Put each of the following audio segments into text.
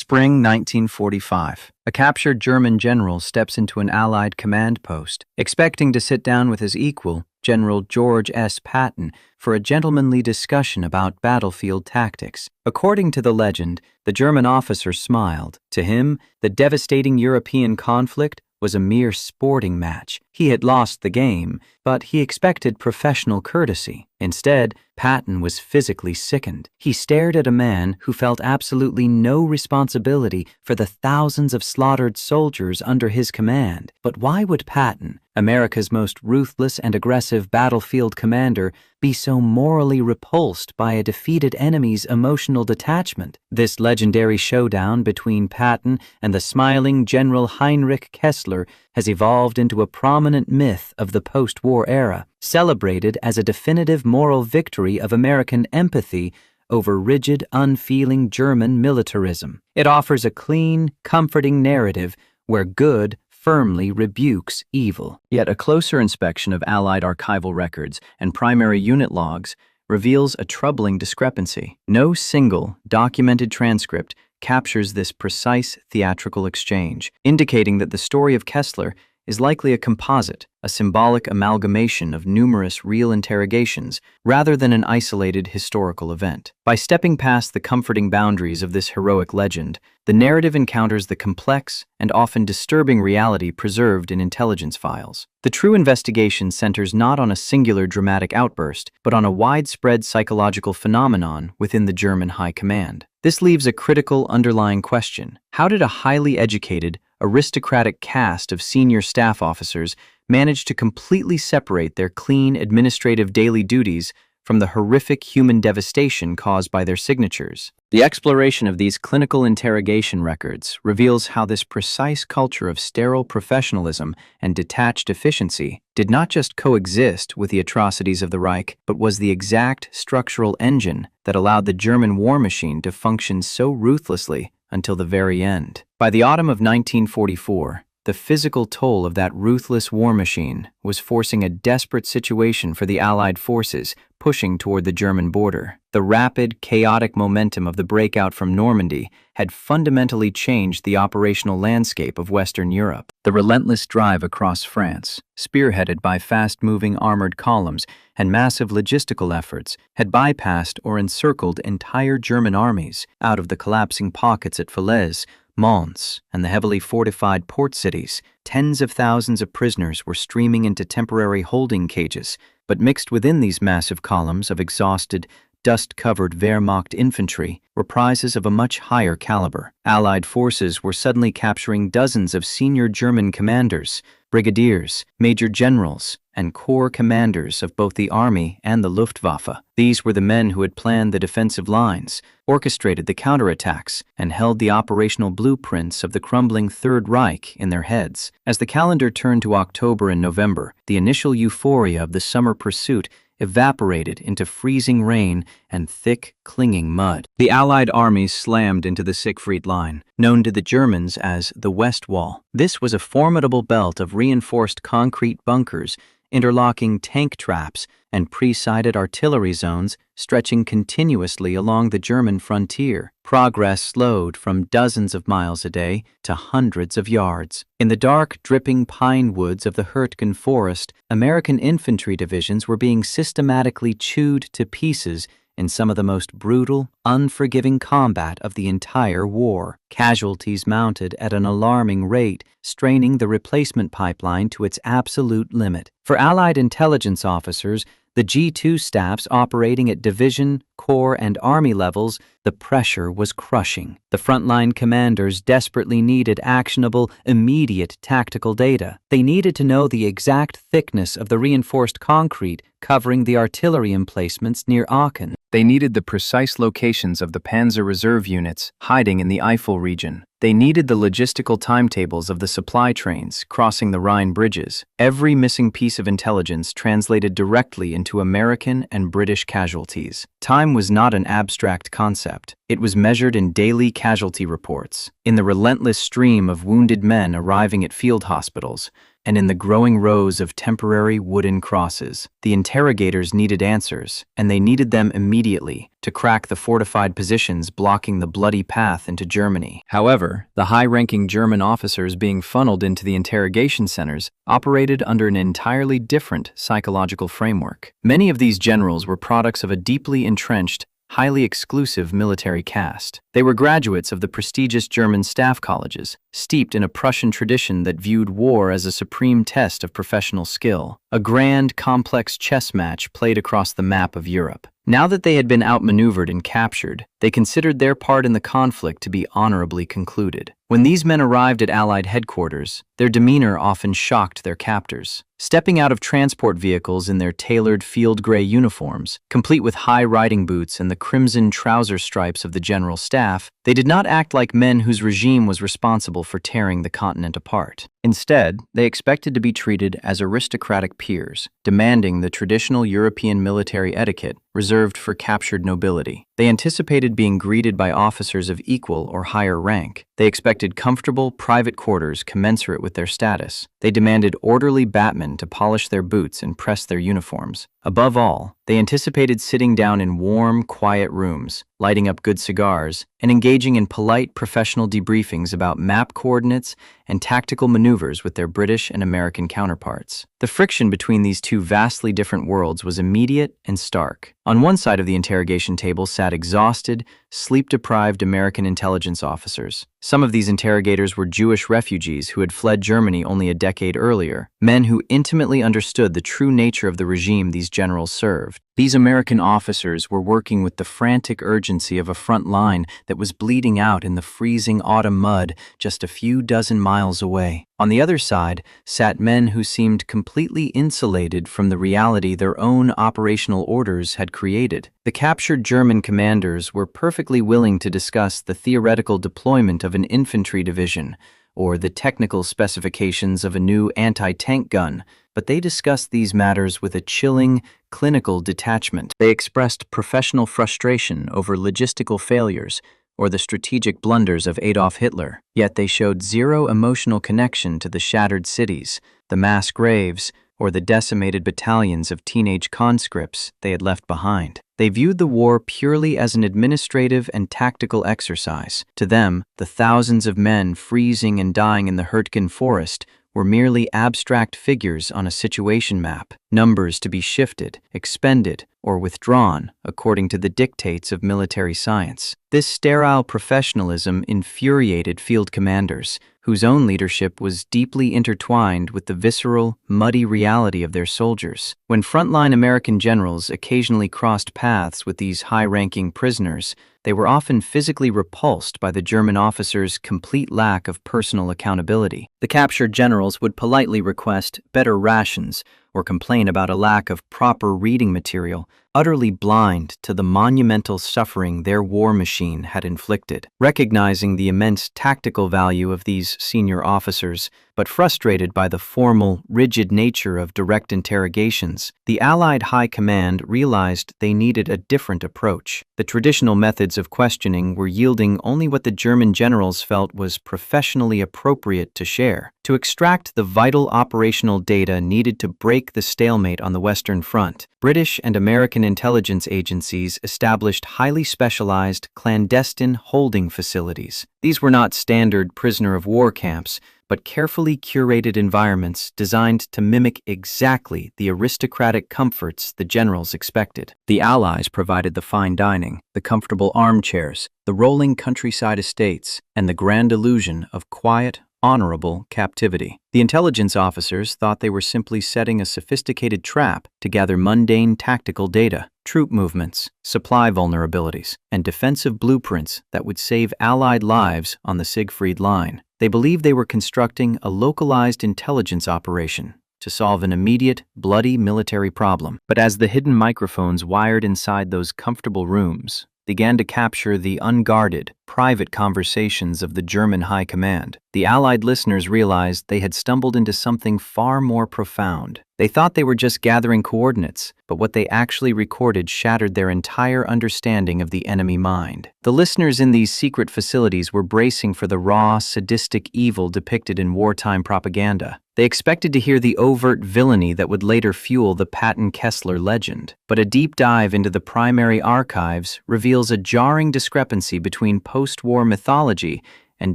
Spring 1945. A captured German general steps into an Allied command post, expecting to sit down with his equal, General George S. Patton, for a gentlemanly discussion about battlefield tactics. According to the legend, the German officer smiled. To him, the devastating European conflict was a mere sporting match. He had lost the game, but he expected professional courtesy. Instead, Patton was physically sickened. He stared at a man who felt absolutely no responsibility for the thousands of slaughtered soldiers under his command. But why would Patton, America's most ruthless and aggressive battlefield commander, be so morally repulsed by a defeated enemy's emotional detachment? This legendary showdown between Patton and the smiling General Heinrich Kessler has evolved into a prominent myth of the post-war era, celebrated as a definitive moral victory of American empathy over rigid, unfeeling German militarism. It offers a clean, comforting narrative where good firmly rebukes evil. Yet a closer inspection of Allied archival records and primary unit logs reveals a troubling discrepancy. No single documented transcript captures this precise theatrical exchange, indicating that the story of Kessler is likely a composite, a symbolic amalgamation of numerous real interrogations, rather than an isolated historical event. By stepping past the comforting boundaries of this heroic legend, the narrative encounters the complex and often disturbing reality preserved in intelligence files. The true investigation centers not on a singular dramatic outburst, but on a widespread psychological phenomenon within the German high command. This leaves a critical underlying question. How did a highly educated, aristocratic cast of senior staff officers manage to completely separate their clean administrative daily duties from the horrific human devastation caused by their signatures? The exploration of these clinical interrogation records reveals how this precise culture of sterile professionalism and detached efficiency did not just coexist with the atrocities of the Reich, but was the exact structural engine that allowed the German war machine to function so ruthlessly until the very end. By the autumn of 1944, the physical toll of that ruthless war machine was forcing a desperate situation for the Allied forces pushing toward the German border. The rapid, chaotic momentum of the breakout from Normandy had fundamentally changed the operational landscape of Western Europe. The relentless drive across France, spearheaded by fast-moving armored columns and massive logistical efforts, had bypassed or encircled entire German armies out of the collapsing pockets at Falaise, Mons, and the heavily fortified port cities. Tens of thousands of prisoners were streaming into temporary holding cages, but mixed within these massive columns of exhausted, dust-covered Wehrmacht infantry were prizes of a much higher caliber. Allied forces were suddenly capturing dozens of senior German commanders, brigadiers, major generals, and corps commanders of both the army and the Luftwaffe. These were the men who had planned the defensive lines, orchestrated the counterattacks, and held the operational blueprints of the crumbling Third Reich in their heads. As the calendar turned to October and November, the initial euphoria of the summer pursuit evaporated into freezing rain and thick, clinging mud. The Allied armies slammed into the Siegfried Line, known to the Germans as the West Wall. This was a formidable belt of reinforced concrete bunkers, interlocking tank traps, and pre-sighted artillery zones stretching continuously along the German frontier. Progress slowed from dozens of miles a day to hundreds of yards. In the dark, dripping pine woods of the Hurtgen Forest, American infantry divisions were being systematically chewed to pieces in some of the most brutal, unforgiving combat of the entire war. Casualties mounted at an alarming rate, straining the replacement pipeline to its absolute limit. For Allied intelligence officers, the G2 staffs operating at division, corps, and army levels, the pressure was crushing. The frontline commanders desperately needed actionable, immediate tactical data. They needed to know the exact thickness of the reinforced concrete covering the artillery emplacements near Aachen. They needed the precise locations of the Panzer Reserve units hiding in the Eifel region. They needed the logistical timetables of the supply trains crossing the Rhine bridges. Every missing piece of intelligence translated directly into American and British casualties. Time was not an abstract concept. It was measured in daily casualty reports, in the relentless stream of wounded men arriving at field hospitals, and in the growing rows of temporary wooden crosses. The interrogators needed answers, and they needed them immediately to crack the fortified positions blocking the bloody path into Germany. However, the high-ranking German officers being funneled into the interrogation centers operated under an entirely different psychological framework. Many of these generals were products of a deeply entrenched, highly exclusive military caste. They were graduates of the prestigious German staff colleges, steeped in a Prussian tradition that viewed war as a supreme test of professional skill, a grand, complex chess match played across the map of Europe. Now that they had been outmaneuvered and captured, they considered their part in the conflict to be honorably concluded. When these men arrived at Allied headquarters, their demeanor often shocked their captors. Stepping out of transport vehicles in their tailored field gray uniforms, complete with high riding boots and the crimson trouser stripes of the general staff, they did not act like men whose regime was responsible for tearing the continent apart. Instead, they expected to be treated as aristocratic peers, demanding the traditional European military etiquette reserved for captured nobility. They anticipated being greeted by officers of equal or higher rank. They expected comfortable, private quarters commensurate with their status. They demanded orderly batmen to polish their boots and press their uniforms. Above all, they anticipated sitting down in warm, quiet rooms, lighting up good cigars, and engaging in polite professional debriefings about map coordinates and tactical maneuvers with their British and American counterparts. The friction between these two vastly different worlds was immediate and stark. On one side of the interrogation table sat exhausted, sleep-deprived American intelligence officers. Some of these interrogators were Jewish refugees who had fled Germany only a decade earlier, men who intimately understood the true nature of the regime these generals served. These American officers were working with the frantic urgency of a front line that was bleeding out in the freezing autumn mud just a few dozen miles away. On the other side sat men who seemed completely insulated from the reality their own operational orders had created. The captured German commanders were perfectly willing to discuss the theoretical deployment of an infantry division or the technical specifications of a new anti-tank gun, but they discussed these matters with a chilling, clinical detachment. They expressed professional frustration over logistical failures or the strategic blunders of Adolf Hitler, yet they showed zero emotional connection to the shattered cities, the mass graves, or the decimated battalions of teenage conscripts they had left behind. They viewed the war purely as an administrative and tactical exercise. To them, the thousands of men freezing and dying in the Hurtgen forest were merely abstract figures on a situation map, numbers to be shifted, expended, or withdrawn according to the dictates of military science. This sterile professionalism infuriated field commanders, whose own leadership was deeply intertwined with the visceral, muddy reality of their soldiers. When frontline American generals occasionally crossed paths with these high-ranking prisoners, they were often physically repulsed by the German officers' complete lack of personal accountability. The captured generals would politely request better rations or complain about a lack of proper reading material, utterly blind to the monumental suffering their war machine had inflicted. Recognizing the immense tactical value of these senior officers, but frustrated by the formal, rigid nature of direct interrogations, the Allied High Command realized they needed a different approach. The traditional methods of questioning were yielding only what the German generals felt was professionally appropriate to share. To extract the vital operational data needed to break the stalemate on the Western Front, British and American intelligence agencies established highly specialized, clandestine holding facilities. These were not standard prisoner-of-war camps, but carefully curated environments designed to mimic exactly the aristocratic comforts the generals expected. The Allies provided the fine dining, the comfortable armchairs, the rolling countryside estates, and the grand illusion of quiet, honorable captivity. The intelligence officers thought they were simply setting a sophisticated trap to gather mundane tactical data, troop movements, supply vulnerabilities, and defensive blueprints that would save Allied lives on the Siegfried Line. They believed they were constructing a localized intelligence operation to solve an immediate, bloody military problem. But as the hidden microphones wired inside those comfortable rooms began to capture the unguarded, private conversations of the German High Command, the Allied listeners realized they had stumbled into something far more profound. They thought they were just gathering coordinates, but what they actually recorded shattered their entire understanding of the enemy mind. The listeners in these secret facilities were bracing for the raw, sadistic evil depicted in wartime propaganda. They expected to hear the overt villainy that would later fuel the Patton-Kessler legend. But a deep dive into the primary archives reveals a jarring discrepancy between post-war mythology and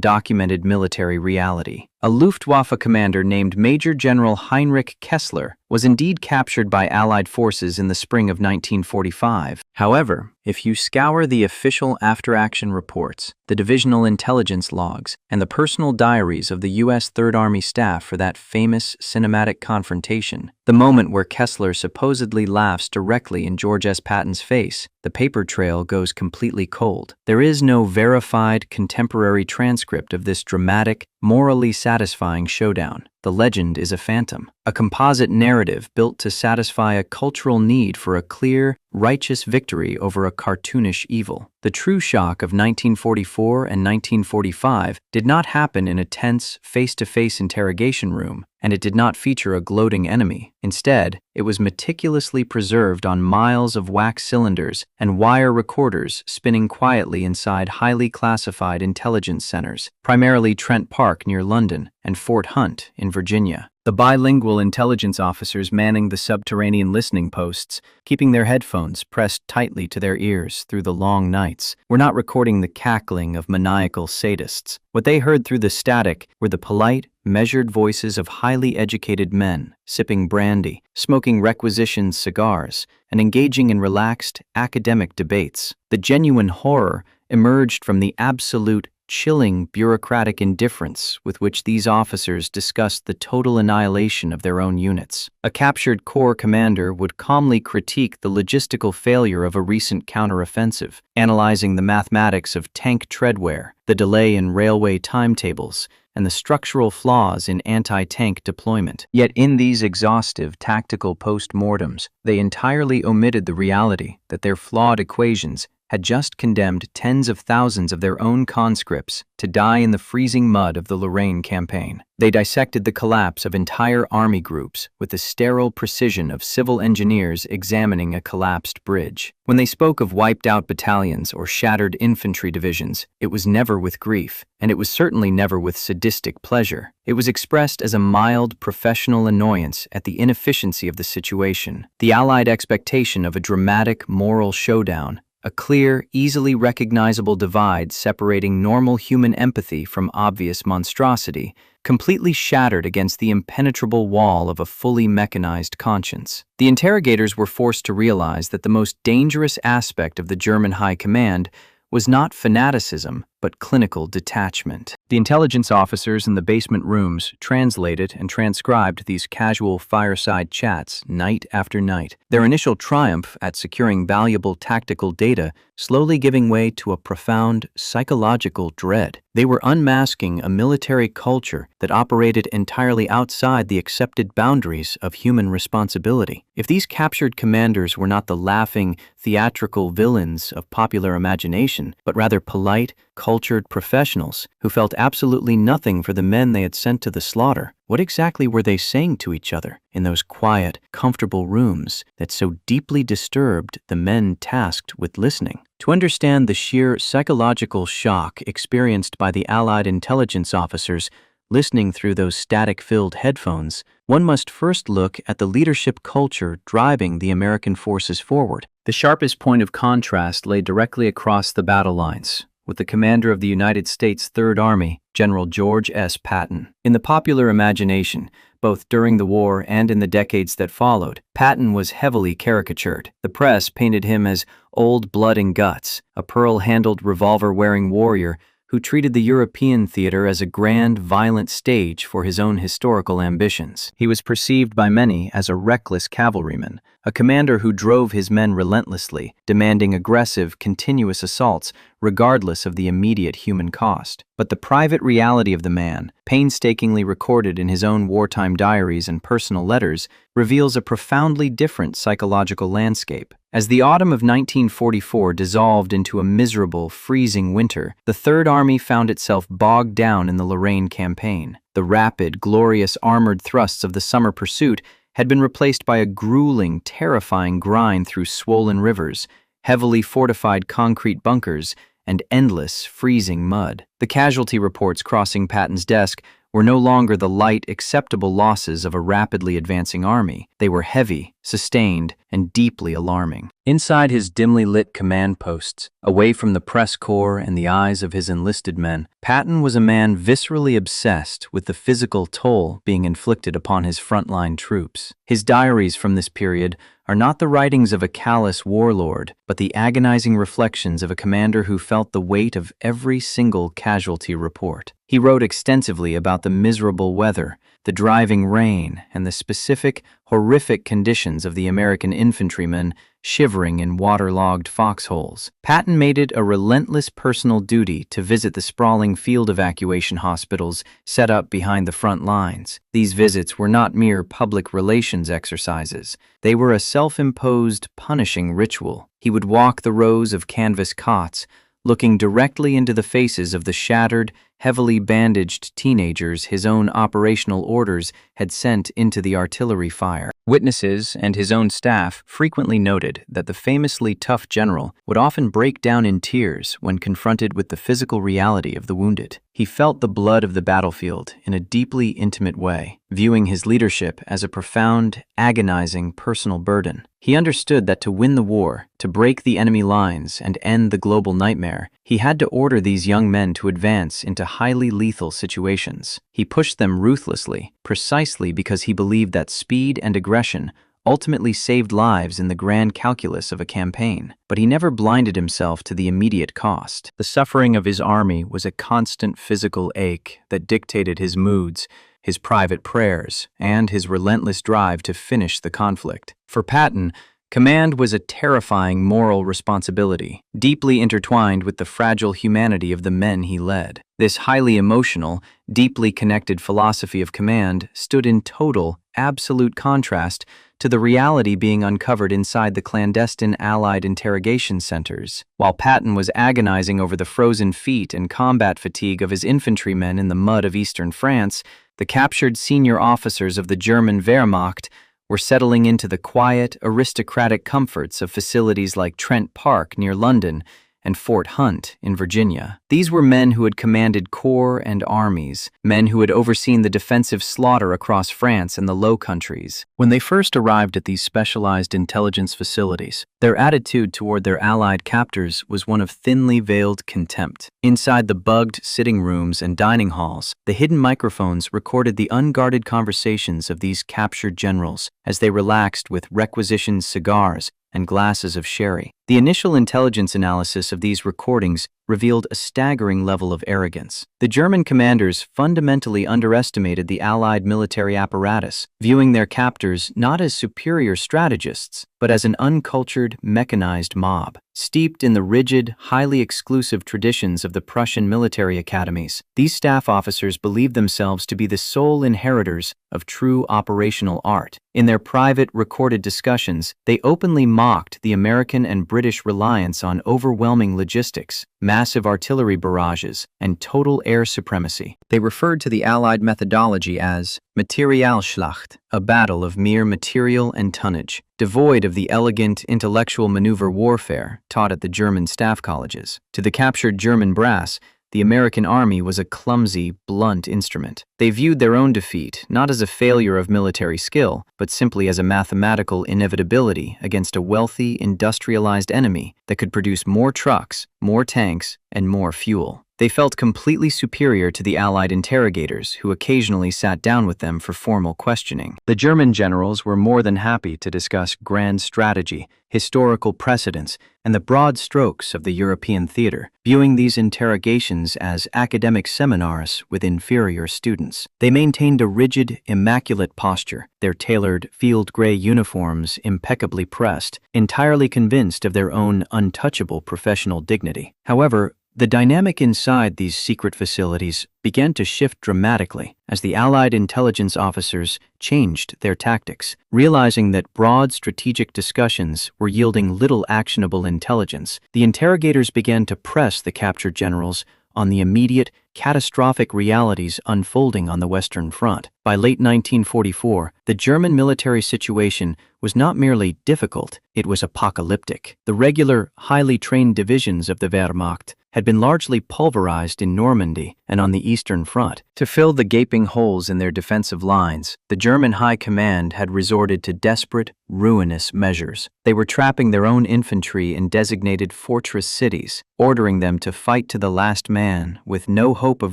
documented military reality. A Luftwaffe commander named Major General Heinrich Kessler was indeed captured by Allied forces in the spring of 1945. However, if you scour the official after-action reports, the divisional intelligence logs, and the personal diaries of the U.S. Third Army staff for that famous cinematic confrontation, the moment where Kessler supposedly laughs directly in George S. Patton's face, the paper trail goes completely cold. There is no verified contemporary transcript of this dramatic, morally satisfying showdown. The legend is a phantom, a composite narrative built to satisfy a cultural need for a clear, righteous victory over a cartoonish evil. The true shock of 1944 and 1945 did not happen in a tense, face-to-face interrogation room, and it did not feature a gloating enemy. Instead, it was meticulously preserved on miles of wax cylinders and wire recorders spinning quietly inside highly classified intelligence centers, primarily Trent Park near London and Fort Hunt in Virginia. The bilingual intelligence officers manning the subterranean listening posts, keeping their headphones pressed tightly to their ears through the long nights, were not recording the cackling of maniacal sadists. What they heard through the static were the polite, measured voices of highly educated men, sipping brandy, smoking requisitioned cigars, and engaging in relaxed, academic debates. The genuine horror emerged from the absolute, chilling bureaucratic indifference with which these officers discussed the total annihilation of their own units. A captured corps commander would calmly critique the logistical failure of a recent counteroffensive, analyzing the mathematics of tank treadwear, the delay in railway timetables, and the structural flaws in anti-tank deployment. Yet in these exhaustive tactical post-mortems, they entirely omitted the reality that their flawed equations had just condemned tens of thousands of their own conscripts to die in the freezing mud of the Lorraine campaign. They dissected the collapse of entire army groups with the sterile precision of civil engineers examining a collapsed bridge. When they spoke of wiped-out battalions or shattered infantry divisions, it was never with grief, and it was certainly never with sadistic pleasure. It was expressed as a mild, professional annoyance at the inefficiency of the situation, the Allied expectation of a dramatic, moral showdown, a clear, easily recognizable divide separating normal human empathy from obvious monstrosity, completely shattered against the impenetrable wall of a fully mechanized conscience. The interrogators were forced to realize that the most dangerous aspect of the German High Command was not fanaticism, but clinical detachment. The intelligence officers in the basement rooms translated and transcribed these casual fireside chats night after night, their initial triumph at securing valuable tactical data slowly giving way to a profound psychological dread. They were unmasking a military culture that operated entirely outside the accepted boundaries of human responsibility. If these captured commanders were not the laughing, theatrical villains of popular imagination, but rather polite, cultured professionals who felt absolutely nothing for the men they had sent to the slaughter, what exactly were they saying to each other in those quiet, comfortable rooms that so deeply disturbed the men tasked with listening? To understand the sheer psychological shock experienced by the Allied intelligence officers listening through those static-filled headphones, one must first look at the leadership culture driving the American forces forward. The sharpest point of contrast lay directly across the battle lines, with the commander of the United States Third Army, General George S. Patton. In the popular imagination, both during the war and in the decades that followed, Patton was heavily caricatured. The press painted him as old blood and guts, a pearl-handled revolver-wearing warrior who treated the European theater as a grand, violent stage for his own historical ambitions. He was perceived by many as a reckless cavalryman, a commander who drove his men relentlessly, demanding aggressive, continuous assaults regardless of the immediate human cost. But the private reality of the man, painstakingly recorded in his own wartime diaries and personal letters, reveals a profoundly different psychological landscape. As the autumn of 1944 dissolved into a miserable, freezing winter, the Third Army found itself bogged down in the Lorraine campaign. The rapid, glorious armored thrusts of the summer pursuit had been replaced by a grueling, terrifying grind through swollen rivers, heavily fortified concrete bunkers, and endless, freezing mud. The casualty reports crossing Patton's desk were no longer the light, acceptable losses of a rapidly advancing army. They were heavy, sustained, and deeply alarming. Inside his dimly lit command posts, away from the press corps and the eyes of his enlisted men, Patton was a man viscerally obsessed with the physical toll being inflicted upon his frontline troops. His diaries from this period are not the writings of a callous warlord, but the agonizing reflections of a commander who felt the weight of every single casualty report. He wrote extensively about the miserable weather, the driving rain, and the specific, horrific conditions of the American infantrymen shivering in waterlogged foxholes. Patton made it a relentless personal duty to visit the sprawling field evacuation hospitals set up behind the front lines. These visits were not mere public relations exercises. They were a self-imposed, punishing ritual. He would walk the rows of canvas cots, looking directly into the faces of the shattered, heavily bandaged teenagers his own operational orders had sent into the artillery fire. Witnesses and his own staff frequently noted that the famously tough general would often break down in tears when confronted with the physical reality of the wounded. He felt the blood of the battlefield in a deeply intimate way, viewing his leadership as a profound, agonizing personal burden. He understood that to win the war, to break the enemy lines and end the global nightmare, he had to order these young men to advance into highly lethal situations. He pushed them ruthlessly, precisely because he believed that speed and aggression ultimately saved lives in the grand calculus of a campaign. But he never blinded himself to the immediate cost. The suffering of his army was a constant physical ache that dictated his moods, his private prayers, and his relentless drive to finish the conflict. For Patton, command was a terrifying moral responsibility, deeply intertwined with the fragile humanity of the men he led. This highly emotional, deeply connected philosophy of command stood in total, absolute contrast to the reality being uncovered inside the clandestine Allied interrogation centers. While Patton was agonizing over the frozen feet and combat fatigue of his infantrymen in the mud of eastern France, the captured senior officers of the German Wehrmacht were settling into the quiet, aristocratic comforts of facilities like Trent Park near London and Fort Hunt in Virginia. These were men who had commanded corps and armies, men who had overseen the defensive slaughter across France and the Low Countries. When they first arrived at these specialized intelligence facilities, their attitude toward their Allied captors was one of thinly veiled contempt. Inside the bugged sitting rooms and dining halls, the hidden microphones recorded the unguarded conversations of these captured generals as they relaxed with requisitioned cigars and glasses of sherry. The initial intelligence analysis of these recordings revealed a staggering level of arrogance. The German commanders fundamentally underestimated the Allied military apparatus, viewing their captors not as superior strategists, but as an uncultured, mechanized mob. Steeped in the rigid, highly exclusive traditions of the Prussian military academies, these staff officers believed themselves to be the sole inheritors of true operational art. In their private, recorded discussions, they openly mocked the American and British reliance on overwhelming logistics, massive artillery barrages, and total air supremacy. They referred to the Allied methodology as Materialschlacht, a battle of mere material and tonnage, devoid of the elegant intellectual maneuver warfare taught at the German staff colleges. To the captured German brass, the American army was a clumsy, blunt instrument. They viewed their own defeat not as a failure of military skill, but simply as a mathematical inevitability against a wealthy, industrialized enemy that could produce more trucks, more tanks, and more fuel. They felt completely superior to the Allied interrogators, who occasionally sat down with them for formal questioning. The German generals were more than happy to discuss grand strategy, historical precedents, and the broad strokes of the European theater, viewing these interrogations as academic seminars with inferior students. They maintained a rigid, immaculate posture, their tailored field gray uniforms impeccably pressed, entirely convinced of their own untouchable professional dignity. However, The dynamic inside these secret facilities began to shift dramatically as the Allied intelligence officers changed their tactics, realizing that broad strategic discussions were yielding little actionable intelligence. The interrogators began to press the captured generals on the immediate, catastrophic realities unfolding on the Western Front. By late 1944, the German military situation was not merely difficult, it was apocalyptic. The regular, highly trained divisions of the Wehrmacht had been largely pulverized in Normandy and on the Eastern Front. To fill the gaping holes in their defensive lines, the German High Command had resorted to desperate, ruinous measures. They were trapping their own infantry in designated fortress cities, ordering them to fight to the last man with no hope of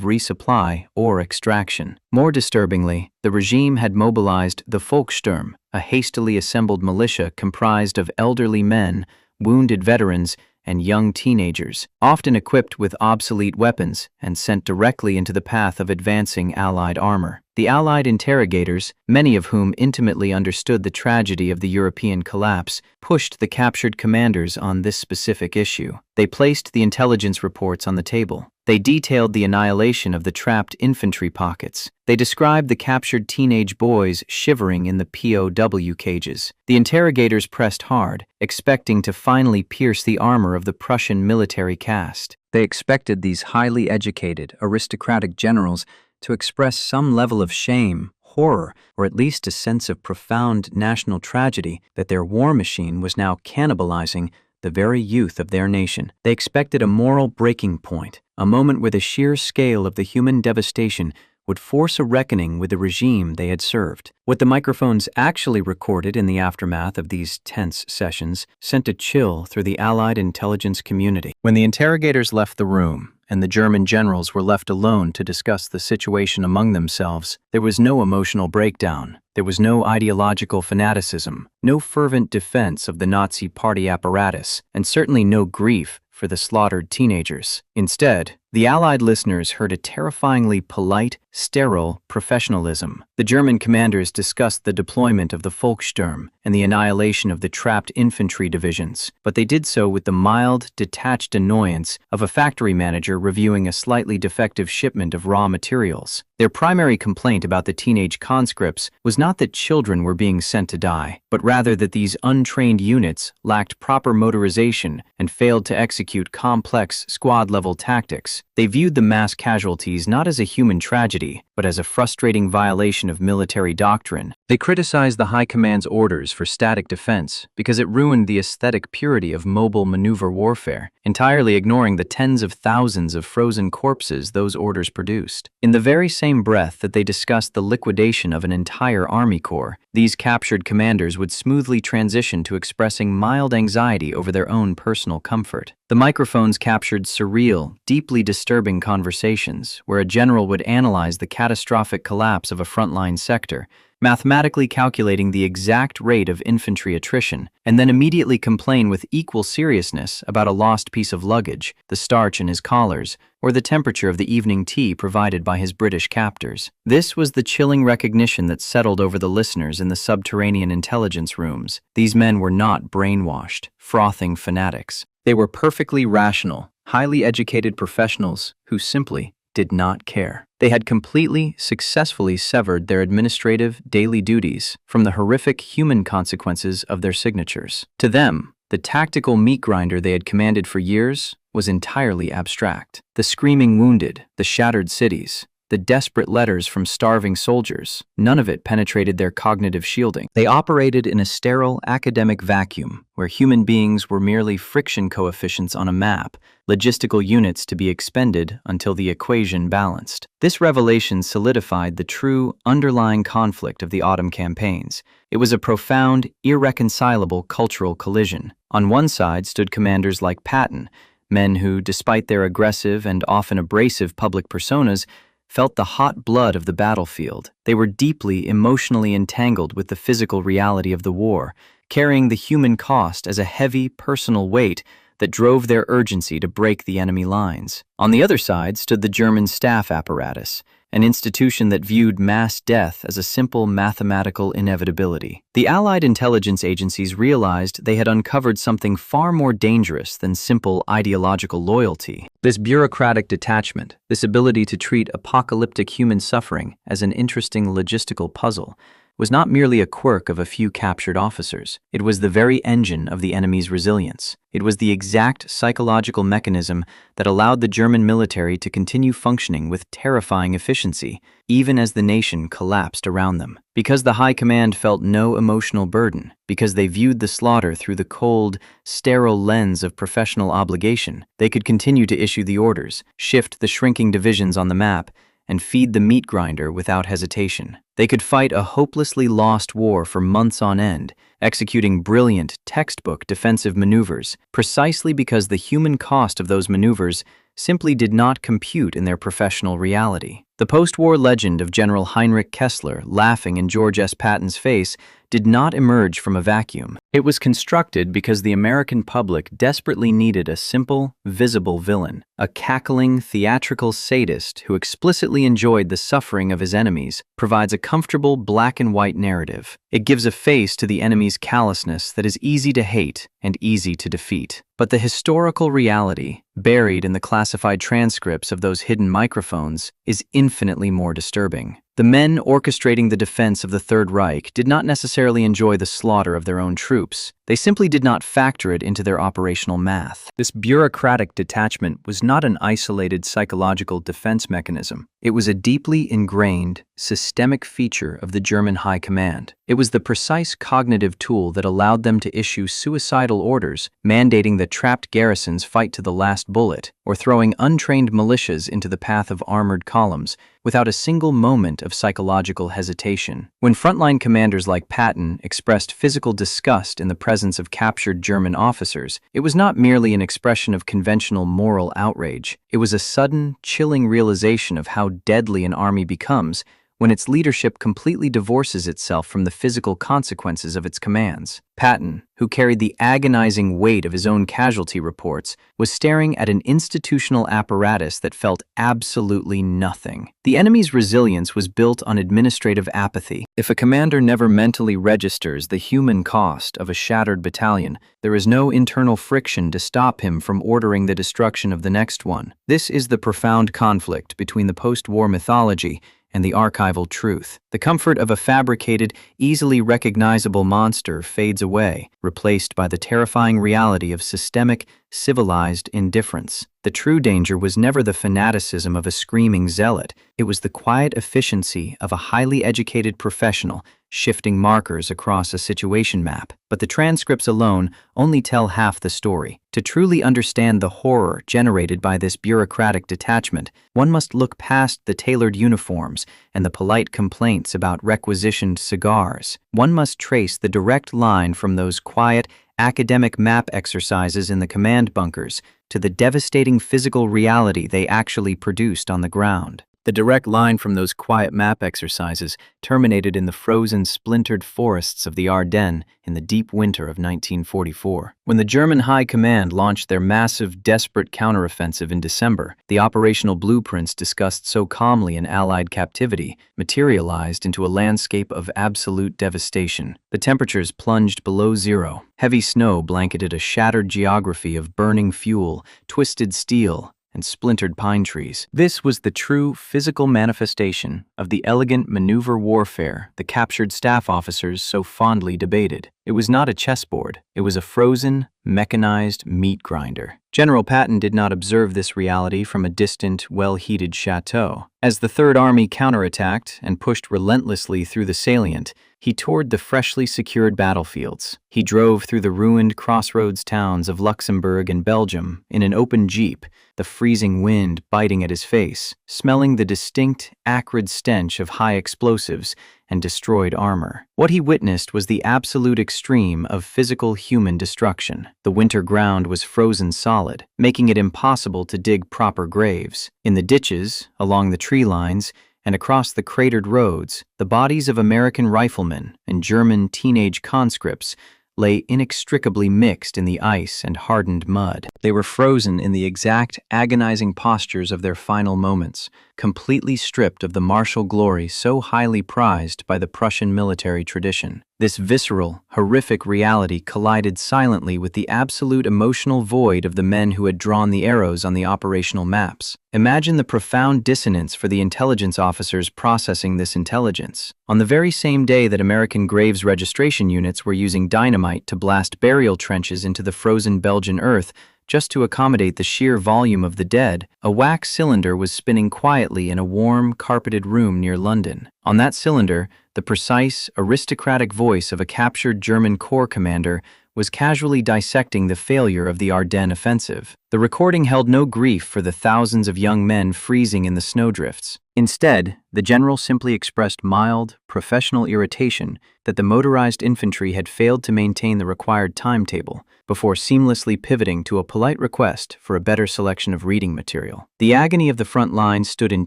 resupply or extraction. More disturbingly, the regime had mobilized the Volkssturm, a hastily assembled militia comprised of elderly men, wounded veterans, and young teenagers, often equipped with obsolete weapons and sent directly into the path of advancing Allied armor. The Allied interrogators, many of whom intimately understood the tragedy of the European collapse, pushed the captured commanders on this specific issue. They placed the intelligence reports on the table. They detailed the annihilation of the trapped infantry pockets. They described the captured teenage boys shivering in the POW cages. The interrogators pressed hard, expecting to finally pierce the armor of the Prussian military caste. They expected these highly educated, aristocratic generals to express some level of shame, horror, or at least a sense of profound national tragedy that their war machine was now cannibalizing the very youth of their nation. They expected a moral breaking point, a moment where the sheer scale of the human devastation would force a reckoning with the regime they had served. What the microphones actually recorded in the aftermath of these tense sessions sent a chill through the Allied intelligence community. When the interrogators left the room, and the German generals were left alone to discuss the situation among themselves, there was no emotional breakdown. There was no ideological fanaticism, no fervent defense of the Nazi party apparatus, and certainly no grief for the slaughtered teenagers. Instead, the Allied listeners heard a terrifyingly polite, sterile professionalism. The German commanders discussed the deployment of the Volkssturm and the annihilation of the trapped infantry divisions, but they did so with the mild, detached annoyance of a factory manager reviewing a slightly defective shipment of raw materials. Their primary complaint about the teenage conscripts was not that children were being sent to die, but rather that these untrained units lacked proper motorization and failed to execute complex squad-level tactics. They viewed the mass casualties not as a human tragedy, but as a frustrating violation of military doctrine. They criticized the High Command's orders for static defense because it ruined the aesthetic purity of mobile maneuver warfare, entirely ignoring the tens of thousands of frozen corpses those orders produced. In the very same breath that they discussed the liquidation of an entire army corps, these captured commanders would smoothly transition to expressing mild anxiety over their own personal comfort. The microphones captured surreal, deeply disturbing conversations where a general would analyze the catastrophic collapse of a frontline sector, mathematically calculating the exact rate of infantry attrition, and then immediately complain with equal seriousness about a lost piece of luggage, the starch in his collars, or the temperature of the evening tea provided by his British captors. This was the chilling recognition that settled over the listeners in the subterranean intelligence rooms. These men were not brainwashed, frothing fanatics. They were perfectly rational, highly educated professionals who simply did not care. They had completely, successfully severed their administrative, daily duties from the horrific human consequences of their signatures. To them, the tactical meat grinder they had commanded for years was entirely abstract. The screaming wounded, the shattered cities, the desperate letters from starving soldiers, none of it penetrated their cognitive shielding. They operated in a sterile academic vacuum where human beings were merely friction coefficients on a map, logistical units to be expended until the equation balanced. This revelation solidified the true underlying conflict of the autumn campaigns. It was a profound, irreconcilable cultural collision. On one side stood commanders like Patton, men who, despite their aggressive and often abrasive public personas, felt the hot blood of the battlefield. They were deeply emotionally entangled with the physical reality of the war, carrying the human cost as a heavy personal weight that drove their urgency to break the enemy lines. On the other side stood the German staff apparatus, an institution that viewed mass death as a simple mathematical inevitability. The Allied intelligence agencies realized they had uncovered something far more dangerous than simple ideological loyalty. This bureaucratic detachment, this ability to treat apocalyptic human suffering as an interesting logistical puzzle, was not merely a quirk of a few captured officers. It was the very engine of the enemy's resilience. It was the exact psychological mechanism that allowed the German military to continue functioning with terrifying efficiency, even as the nation collapsed around them. Because the High Command felt no emotional burden, because they viewed the slaughter through the cold, sterile lens of professional obligation, they could continue to issue the orders, shift the shrinking divisions on the map, and feed the meat grinder without hesitation. They could fight a hopelessly lost war for months on end, executing brilliant, textbook defensive maneuvers, precisely because the human cost of those maneuvers simply did not compute in their professional reality. The post-war legend of General Heinrich Kessler laughing in George S. Patton's face did not emerge from a vacuum. It was constructed because the American public desperately needed a simple, visible villain, a cackling, theatrical sadist who explicitly enjoyed the suffering of his enemies, provides a comfortable black and white narrative. It gives a face to the enemy's callousness that is easy to hate and easy to defeat. But the historical reality, buried in the classified transcripts of those hidden microphones, is infinitely more disturbing. The men orchestrating the defense of the Third Reich did not necessarily enjoy the slaughter of their own troops. They simply did not factor it into their operational math. This bureaucratic detachment was not an isolated psychological defense mechanism. It was a deeply ingrained, systemic feature of the German High Command. It was the precise cognitive tool that allowed them to issue suicidal orders, mandating that trapped garrisons fight to the last bullet, or throwing untrained militias into the path of armored columns, without a single moment of psychological hesitation. When frontline commanders like Patton expressed physical disgust in the presence of captured German officers, it was not merely an expression of conventional moral outrage. It was a sudden, chilling realization of how deadly an army becomes when its leadership completely divorces itself from the physical consequences of its commands. Patton, who carried the agonizing weight of his own casualty reports, was staring at an institutional apparatus that felt absolutely nothing. The enemy's resilience was built on administrative apathy. If a commander never mentally registers the human cost of a shattered battalion, there is no internal friction to stop him from ordering the destruction of the next one. This is the profound conflict between the post-war mythology and the archival truth. The comfort of a fabricated, easily recognizable monster fades away, replaced by the terrifying reality of systemic, civilized indifference. The true danger was never the fanaticism of a screaming zealot. It was the quiet efficiency of a highly educated professional shifting markers across a situation map. But the transcripts alone only tell half the story. To truly understand the horror generated by this bureaucratic detachment, one must look past the tailored uniforms and the polite complaints about requisitioned cigars. One must trace the direct line from those quiet, academic map exercises in the command bunkers to the devastating physical reality they actually produced on the ground. The direct line from those quiet map exercises terminated in the frozen, splintered forests of the Ardennes in the deep winter of 1944. When the German High Command launched their massive, desperate counteroffensive in December, the operational blueprints discussed so calmly in Allied captivity materialized into a landscape of absolute devastation. The temperatures plunged below zero. Heavy snow blanketed a shattered geography of burning fuel, twisted steel, and splintered pine trees. This was the true physical manifestation of the elegant maneuver warfare the captured staff officers so fondly debated. It was not a chessboard. It was a frozen, mechanized meat grinder. General Patton did not observe this reality from a distant, well-heated chateau. As the Third Army counterattacked and pushed relentlessly through the salient, he toured the freshly secured battlefields. He drove through the ruined crossroads towns of Luxembourg and Belgium in an open jeep, the freezing wind biting at his face, smelling the distinct, acrid stench of high explosives and destroyed armor. What he witnessed was the absolute extreme of physical human destruction. The winter ground was frozen solid, making it impossible to dig proper graves. In the ditches, along the tree lines, and across the cratered roads, the bodies of American riflemen and German teenage conscripts lay inextricably mixed in the ice and hardened mud. They were frozen in the exact agonizing postures of their final moments, completely stripped of the martial glory so highly prized by the Prussian military tradition. This visceral, horrific reality collided silently with the absolute emotional void of the men who had drawn the arrows on the operational maps. Imagine the profound dissonance for the intelligence officers processing this intelligence. On the very same day that American graves registration units were using dynamite to blast burial trenches into the frozen Belgian earth, just to accommodate the sheer volume of the dead, a wax cylinder was spinning quietly in a warm, carpeted room near London. On that cylinder, the precise, aristocratic voice of a captured German corps commander was casually dissecting the failure of the Ardennes offensive. The recording held no grief for the thousands of young men freezing in the snowdrifts. Instead, the general simply expressed mild, professional irritation that the motorized infantry had failed to maintain the required timetable, before seamlessly pivoting to a polite request for a better selection of reading material. The agony of the front line stood in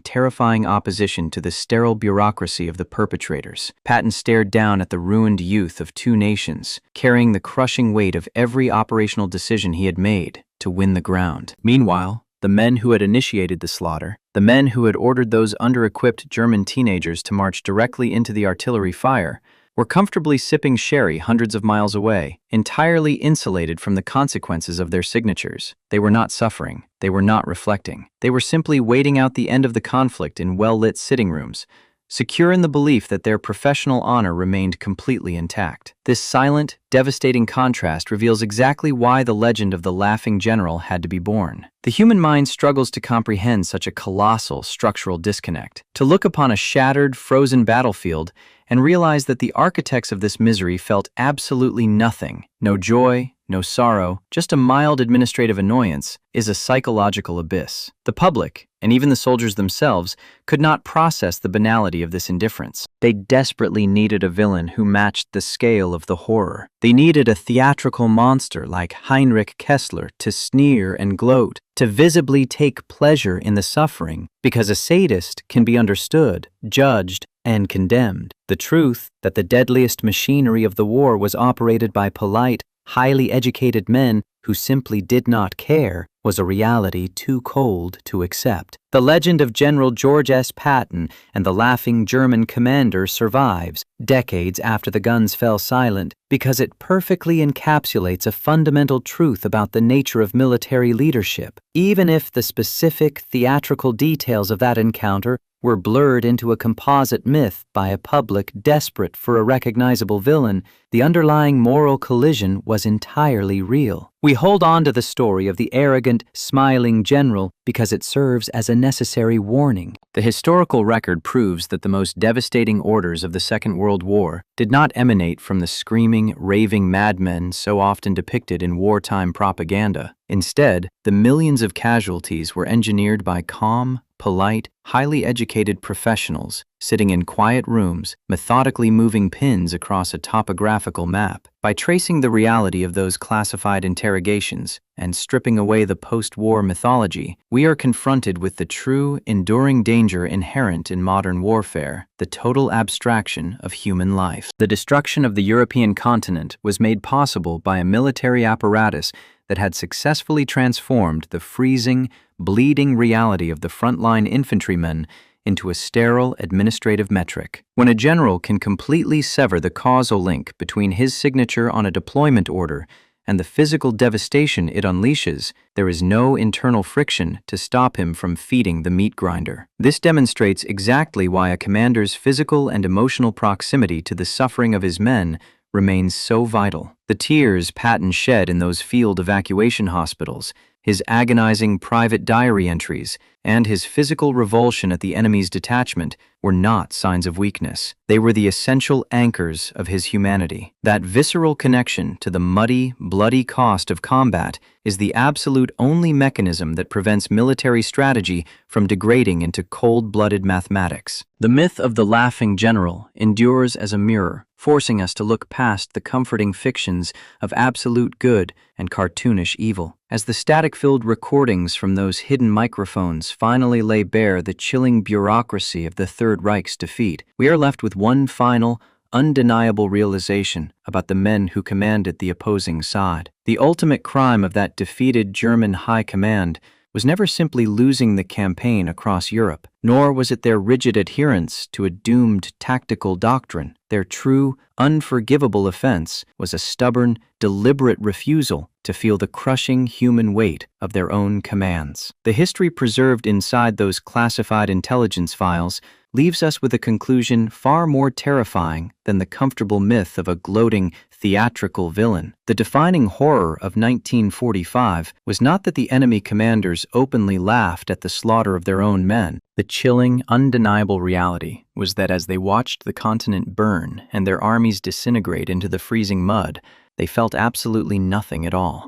terrifying opposition to the sterile bureaucracy of the perpetrators. Patton stared down at the ruined youth of two nations, carrying the crushing weight of every operational decision he had made to win the ground. Meanwhile, the men who had initiated the slaughter, the men who had ordered those under-equipped German teenagers to march directly into the artillery fire, were comfortably sipping sherry hundreds of miles away, entirely insulated from the consequences of their signatures. They were not suffering. They were not reflecting. They were simply waiting out the end of the conflict in well-lit sitting rooms, secure in the belief that their professional honor remained completely intact. This silent, devastating contrast reveals exactly why the legend of the Laughing General had to be born. The human mind struggles to comprehend such a colossal structural disconnect. To look upon a shattered, frozen battlefield and realize that the architects of this misery felt absolutely nothing, no joy, no sorrow, just a mild administrative annoyance, is a psychological abyss. The public, and even the soldiers themselves, could not process the banality of this indifference. They desperately needed a villain who matched the scale of the horror. They needed a theatrical monster like Heinrich Kessler to sneer and gloat, to visibly take pleasure in the suffering, because a sadist can be understood, judged, and condemned. The truth that the deadliest machinery of the war was operated by polite, highly educated men who simply did not care was a reality too cold to accept. The legend of General George S. Patton and the Laughing German commander survives, decades after the guns fell silent, because it perfectly encapsulates a fundamental truth about the nature of military leadership. Even if the specific theatrical details of that encounter were blurred into a composite myth by a public desperate for a recognizable villain, the underlying moral collision was entirely real. We hold on to the story of the arrogant, smiling general because it serves as a necessary warning. The historical record proves that the most devastating orders of the Second World War did not emanate from the screaming, raving madmen so often depicted in wartime propaganda. Instead, the millions of casualties were engineered by calm, polite, highly educated professionals sitting in quiet rooms, methodically moving pins across a topographical map. By tracing the reality of those classified interrogations and stripping away the post-war mythology, we are confronted with the true, enduring danger inherent in modern warfare, the total abstraction of human life. The destruction of the European continent was made possible by a military apparatus that had successfully transformed the freezing, bleeding reality of the frontline infantrymen into a sterile administrative metric. When a general can completely sever the causal link between his signature on a deployment order and the physical devastation it unleashes, there is no internal friction to stop him from feeding the meat grinder. This demonstrates exactly why a commander's physical and emotional proximity to the suffering of his men remains so vital. The tears Patton shed in those field evacuation hospitals, his agonizing private diary entries, and his physical revulsion at the enemy's detachment were not signs of weakness. They were the essential anchors of his humanity. That visceral connection to the muddy, bloody cost of combat is the absolute only mechanism that prevents military strategy from degrading into cold-blooded mathematics. The myth of the Laughing General endures as a mirror, forcing us to look past the comforting fictions of absolute good and cartoonish evil. As the static-filled recordings from those hidden microphones finally lay bare the chilling bureaucracy of the Third Reich's defeat, we are left with one final, undeniable realization about the men who commanded the opposing side. The ultimate crime of that defeated German high command was never simply losing the campaign across Europe, nor was it their rigid adherence to a doomed tactical doctrine. Their true, unforgivable offense was a stubborn, deliberate refusal to feel the crushing human weight of their own commands. The history preserved inside those classified intelligence files leaves us with a conclusion far more terrifying than the comfortable myth of a gloating, theatrical villain. The defining horror of 1945 was not that the enemy commanders openly laughed at the slaughter of their own men. The chilling, undeniable reality was that as they watched the continent burn and their armies disintegrate into the freezing mud, they felt absolutely nothing at all.